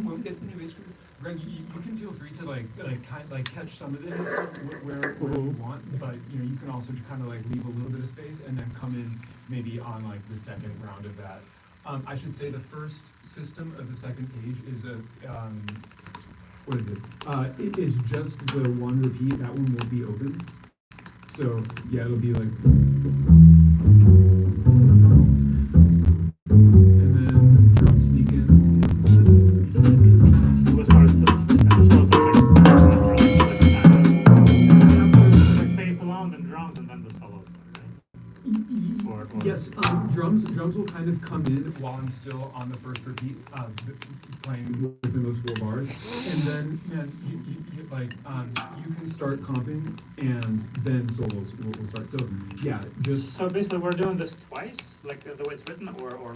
when we get to the bass group, Greg, you can feel free to catch some of this where you want, but you can also kind of leave a little bit of space and then come in maybe on the second round of that. I should say the first system of the second page is a what is it? It is just the one repeat. That one won't be open. So yeah, it'll be like. Yes, drums will kind of come in while I'm still on the first repeat, playing within those 4 bars, and then you can start comping, and then solos will start. So yeah, just so basically we're doing this twice, like the way it's written, or more.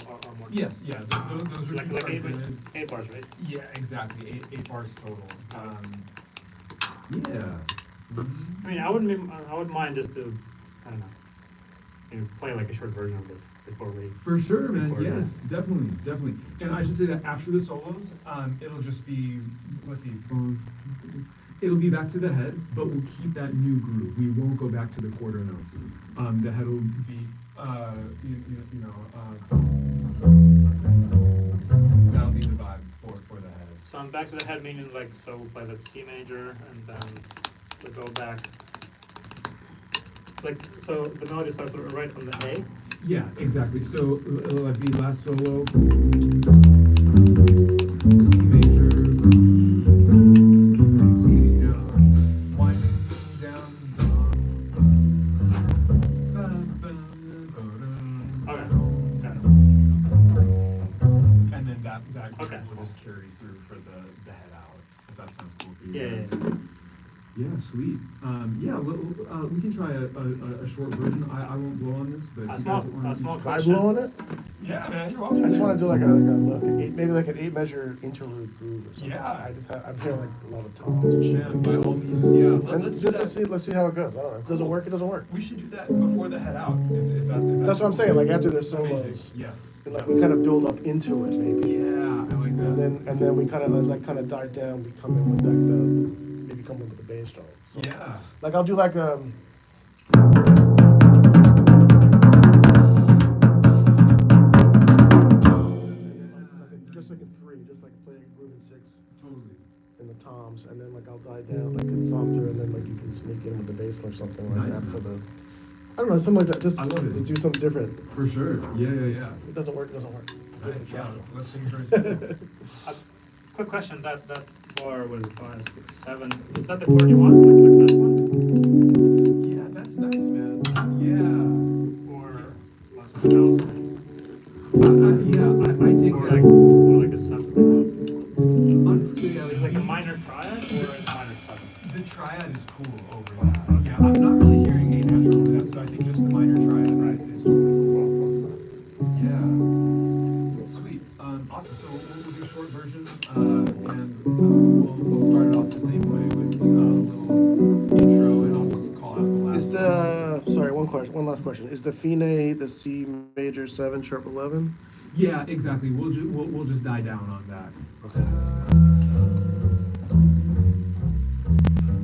Yes, yeah, those repeats like are good. 8 bars, right? Yeah, exactly, 8 bars total. Yeah. I mean, I wouldn't mind just to, I don't know. Play like a short version of this before we. For sure, man. Yes, definitely. And I should say that after the solos, it'll just be, let's see, it'll be back to the head, but we'll keep that new groove. We won't go back to the quarter notes. The head will be, that'll be the vibe for the head. So I'm back to the head, meaning so we'll play that C major, and then we'll go back. So the melody starts right from the A? Yeah, exactly. So it'll be last solo, C major, C, winding down. Okay, got it. And then that okay. will just carry through for the head out, if that sounds cool for you. Yeah. Yeah, sweet. We can try a short version. I won't blow on this, but if you guys want I blow on it? Yeah, man, you're welcome. I just want to do maybe an 8-measure interlude groove or something. Yeah. I'm feeling a lot of toms and shit. Man, by all means, yeah. Let's see how it goes. I don't know. If it doesn't work, it doesn't work. We should do that before the head out. If that's what I'm saying. After their solos, amazing. Yes. We kind of build up into it, maybe. Yeah, I like that. And then we kind of die down. We come in with maybe come in with the bass drum. So, yeah. I'll do just like a 3, just play a groove in 6. Totally. In the toms, and then I'll die down it's softer, and then you can sneak in with the bass or something like that for the. I don't know, something like that. Just I love it. To do something different. For sure. Yeah. If it doesn't work, it doesn't work. Nice. Yeah, let's sing first. Quick question: that bar was 5, 6, 7. Is that the chord you want? Like that one? Yeah, that's nice, man. Yeah. Or something else? I dig that. Or like a 7. Honestly, yeah, like a minor triad or a minor 7. The triad is cool over that. Yeah, I'm not really hearing A natural over that, so I think just the minor triad is totally cool. Yeah. Sweet. Awesome. So we'll do a short version, and we'll start it off the same way with a little intro, and I'll just call out the last. One last question. Is the Fine the C major 7 sharp 11? Yeah, exactly. We'll just die down on that. Okay.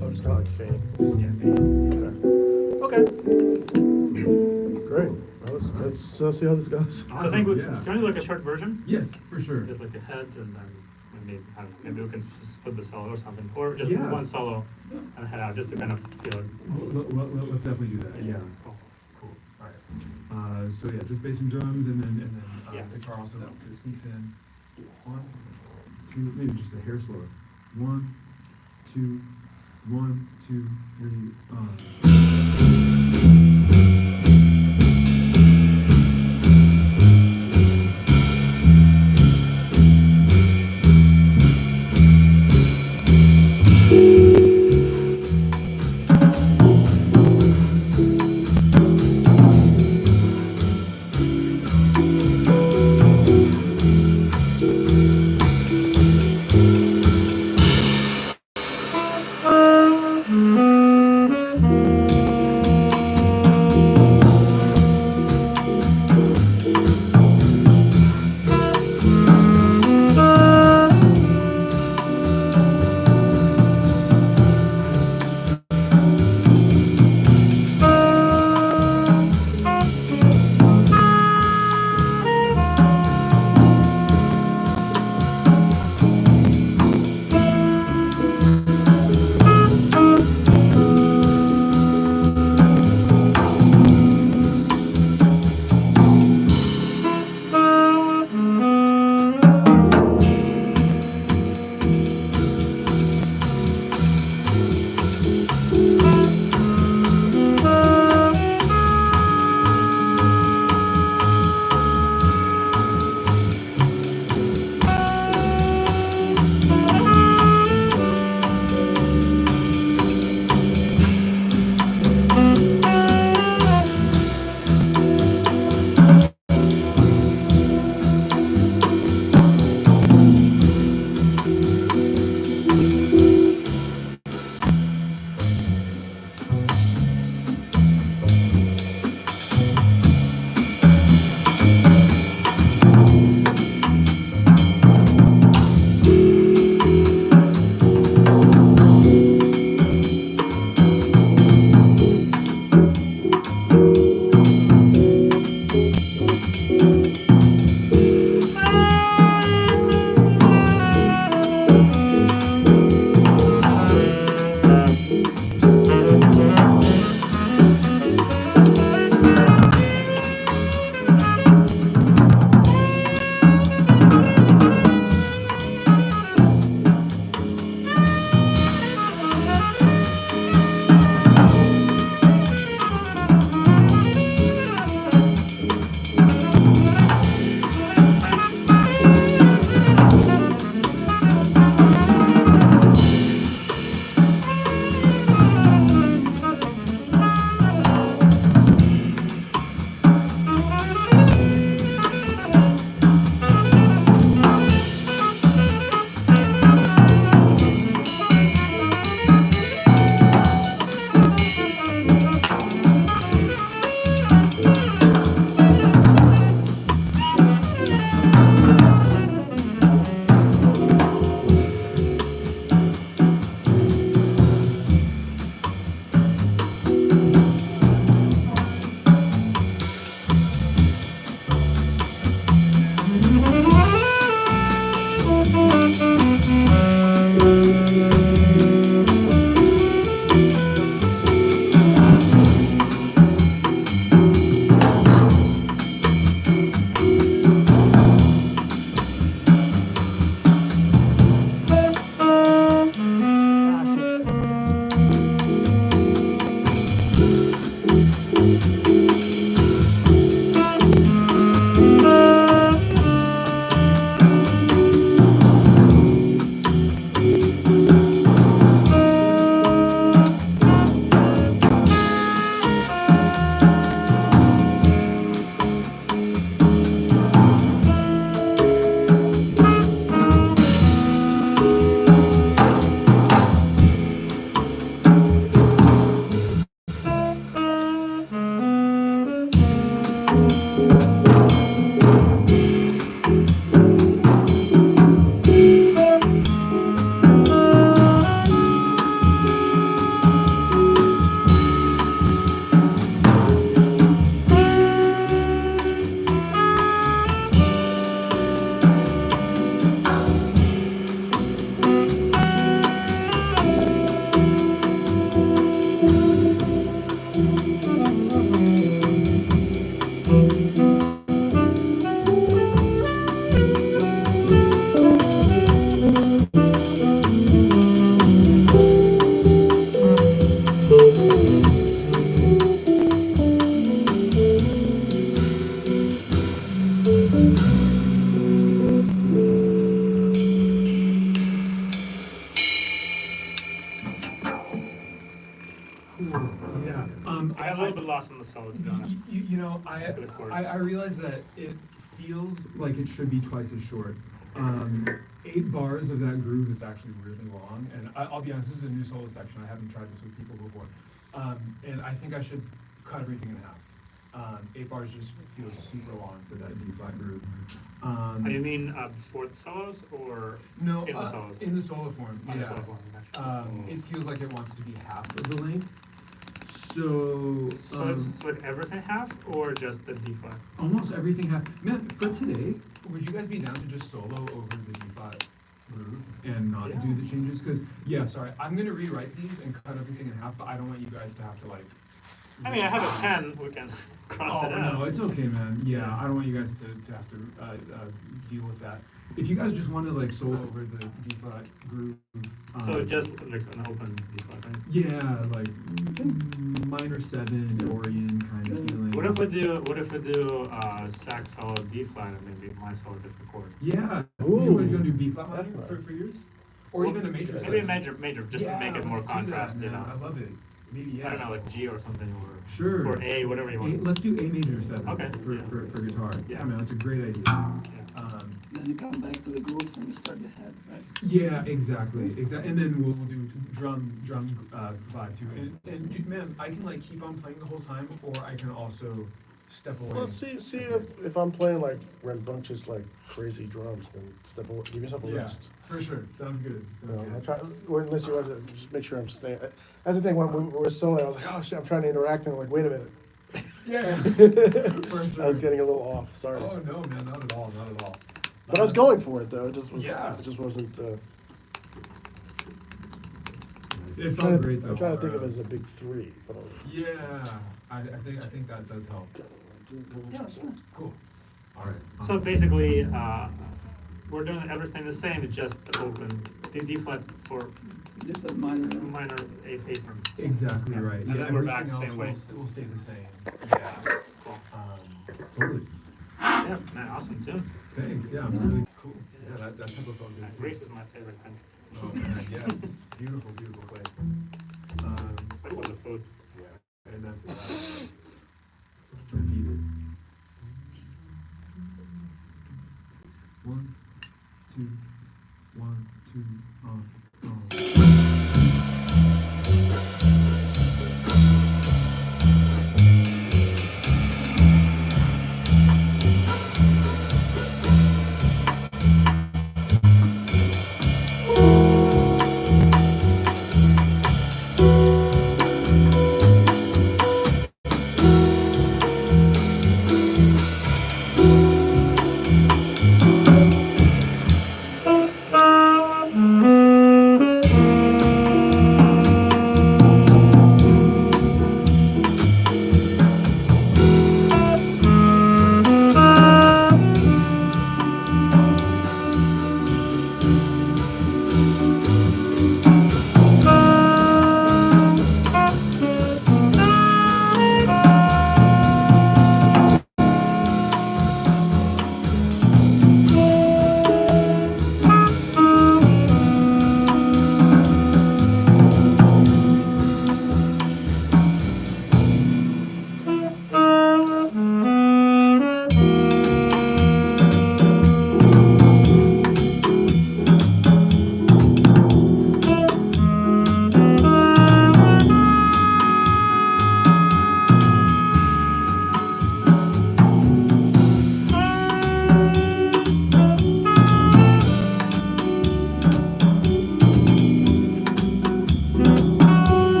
So just kind of fade. Yeah, fade. Okay. Great. Well, let's see how this goes. I think can we do a short version? Yes, for sure. Just a head, and then maybe we can split the solo or something, or just one solo and head out, just to kind of feel it. Let's definitely do that. Yeah. Cool. All right. So yeah, just bass and drums, and then guitar also sneaks in. 1, 2, maybe just a hair slower. 1, 2, 1, 2, 3. Cool. Yeah. I got a little bit lost in the solo, to be honest. You know, For the chorus. I realize that it feels like it should be twice as short. 8 bars of that groove is actually really long, and I'll be honest, this is a new solo section. I haven't tried this with people before, and I think I should cut everything in half. 8 bars just feels super long for that D flat groove. You mean for the solos or No, in the solos? in the solo form. In the Yeah. solo form, gotcha. It feels like it wants to be half of the length. So, So it's everything half or just the D flat? almost everything half. Man, for today, would you guys be down to just solo over the D flat groove and not Yeah. do the changes? Because sorry, I'm gonna rewrite these and cut everything in half, but I don't want you guys to have to like. I mean, I have a pen, we can cross Oh it out. no, it's okay, man. Yeah, I don't want you guys to have to deal with that. If you guys just want to like solo over the D flat groove. So just like an open D flat, right? Yeah, like minor 7 Dorian kind of feeling. What if we do sax solo D flat and maybe my solo different chord? Yeah. Ooh, You want to do B flat that's minor nice. for yours? Or even a major Maybe a 7? major, just to make it more let's do contrast, that, you man. know. I love it. Maybe I don't know, like G or something, or Sure. or A, whatever you want. Let's do A major 7 Okay. for guitar. Yeah, man, that's a great idea. Yeah. Then you come back to the groove when you start the head, right? Yeah, exactly. And then we'll do drum vibe too. And man, I can like keep on playing the whole time, or I can also step away. Well, see if I'm playing like rambunctious, like crazy drums, then step away. Give yourself a Yeah, rest. for sure. Sounds good. You Sounds know, I good. try, or unless you want to just make sure I'm staying. That's the thing. When we were soloing, I was like, oh shit, I'm trying to interact, and I'm like, wait a minute. Yeah. I was getting a little off. Sorry. Oh no, man, not at all, not at all. But I was going for it though. It just was. Yeah. It just wasn't. It felt great though. I'm trying to think of it as a big 3, but. Yeah, I think that does help. Yeah, sure. Cool. All right. So basically, we're doing everything the same, it's just open, D flat for Different minor. minor 8 from. Exactly Yeah. right. And Yeah, then we're back everything same else way. will stay the same. Yeah. Cool. Totally. Yeah, man, awesome tune. Thanks. Yeah, I'm really cool. Yeah, that tempo felt good. too. Greece is my favorite country. Oh man, yes. Beautiful, beautiful place. Especially with the food. Yeah, and that's repeat it. 1, 2, 1, 2,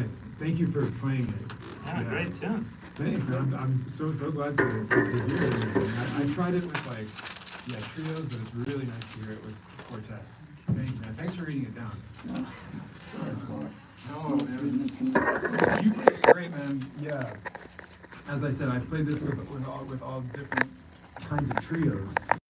nice. Thank you for playing it. Yeah, great tune. Thanks, man. I'm so glad to hear this. And I tried it with like, trios, but it's really nice to hear it with quartet. Thanks, man. Thanks for reading it down. Yeah. Sorry for Oh, man. You played it great, man. Yeah. As I said, I played this with all different kinds of trios.